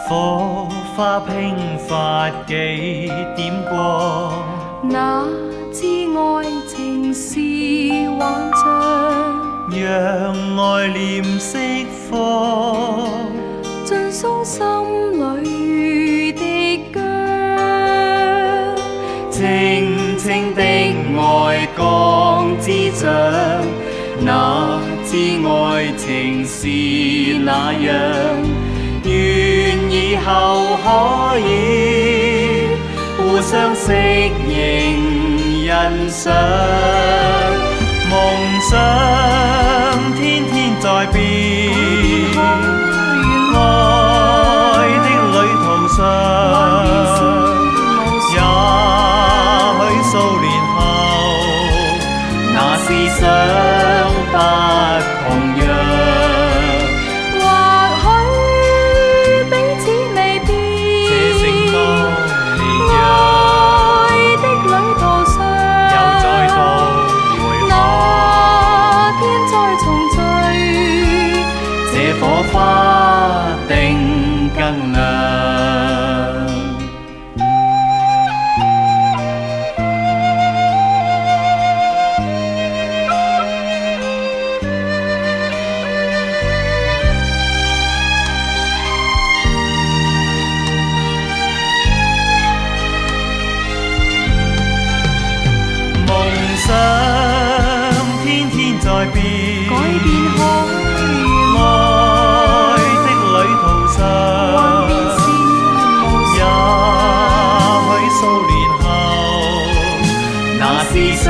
火花迸發幾點光，那知愛情是幻象，讓愛念釋放，盡鬆心裏的疆。清清的愛光之掌，那知愛情是那樣，願以後可以互相適應欣賞，夢想天天在變，愛的旅途上，也許數年後，那思想不同樣。火花定更亮。夢想天天在變，改變可思想